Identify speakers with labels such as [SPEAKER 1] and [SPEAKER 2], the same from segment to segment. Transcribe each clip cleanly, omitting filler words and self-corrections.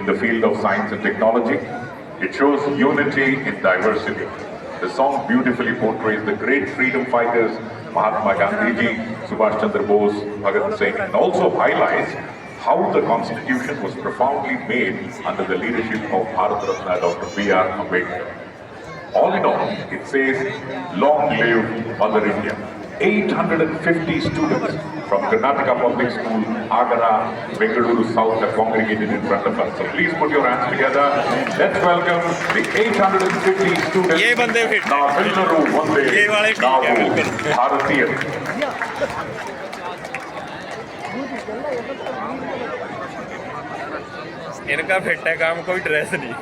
[SPEAKER 1] the field of science and technology. It shows unity in diversity. The song beautifully portrays the great freedom fighters Mahatma Gandhi, Subhash Chandra Bose, Bhagat Singh, and also highlights how the constitution was profoundly made under the leadership of Bharat Ratna Dr. B.R. Ambedkar. All in all, it says, long live Mother India. 850 students from Karnataka Public School, Agara, Bengaluru South have congregated in front of us. So please put your hands together. Let's welcome the 850 students. Navelleru Vande Navu Bharatiyam.
[SPEAKER 2] इनका fit है काम, कोई dress नहीं।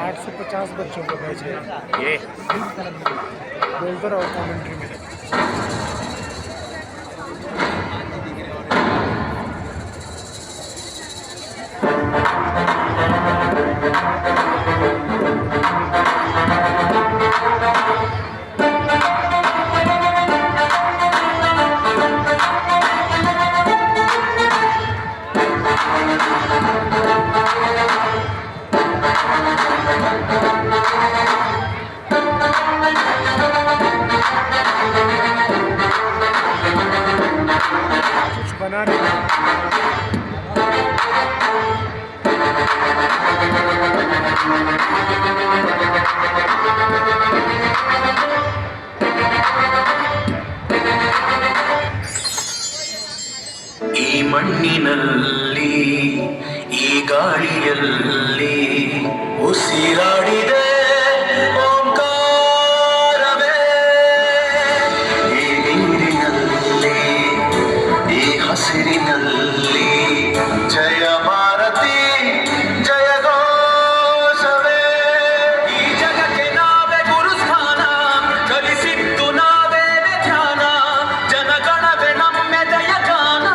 [SPEAKER 3] 850 बच्चों का batch है
[SPEAKER 2] ये।
[SPEAKER 3] बोलते रहो कमेंट्री में।
[SPEAKER 4] ಈ ಮಣ್ಣಿನಲ್ಲಿ ಈ ಗಾಳಿಯಲ್ಲಿ ಉಸಿರಾಡಿದೆ ಓಂಕಾರವೇ, ಈ ನೀರಿನಲ್ಲಿ ಈ ಹಸಿರಿನಲ್ಲಿ ಜಯ ಭಾರತಿ ಜಯ ಘೋಷವೇ. ಈ ಜಗಕ್ಕೆ ನಾವೇ ಗುರುಸ್ಥಾನ, ಕಲಿಸಿದ್ದು ನಾವೇ ಧ್ಯಾನ, ಜನಗಣವೇ ನಮ್ಮೆದೆಯ ಗಾನ,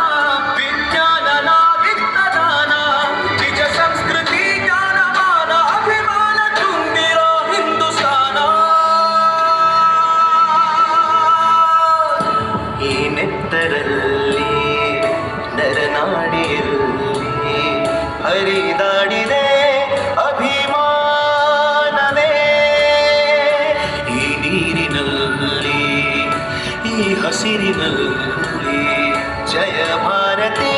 [SPEAKER 4] ವಿಜ್ಞಾನ ನಾವಿಜ್ಞಾನ, ನಿಜ ಸಂಸ್ಕೃತಿ ಜ್ಞಾನಮಾನ, ಅಭಿಮಾನ ತುಂಬಿರೋ ಹಿಂದೂಸ್ತಾನ. ಈ ನೆತ್ತರಲ್ಲಿ ನರನಾಡಿಯಲ್ಲಿ ಹರಿದಾಡಿದೆ ಅಭಿಮಾನವೇ, ಈ ನೀರಿನಲ್ಲಿ ಈ ಹಸಿರಿನಲ್ಲಿ ಜಯ ಭಾರತಿ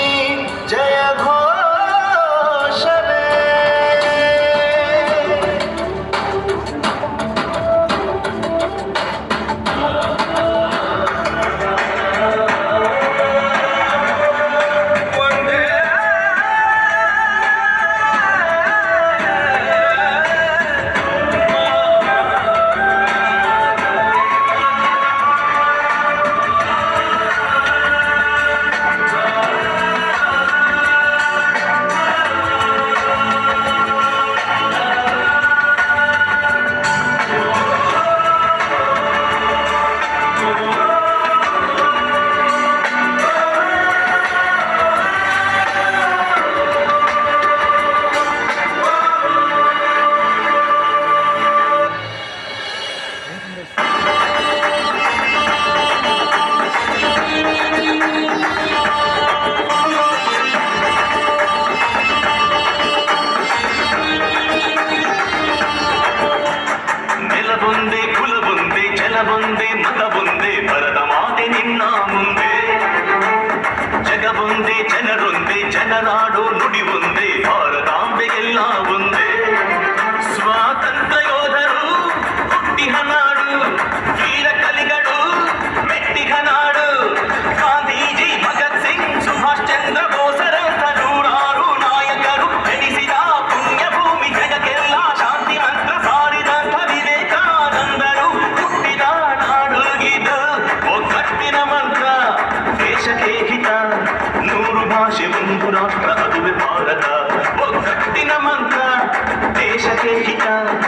[SPEAKER 4] ಜಯ ಘೋಷವೇ. ನೆಲಬೊಂದೆ ಕುಲಬೊಂದೆ ಜಲಬೊಂದೆ ಮತಬೊಂದೆ ಭರತ ಮಾತೆ ನಿನ್ನ ಮುಂದೆ, ಜಗಬೊಂದೆ ಜನರೊಂದೆ ಜನನಾಡು ನುಡಿ ಒಂದೇ,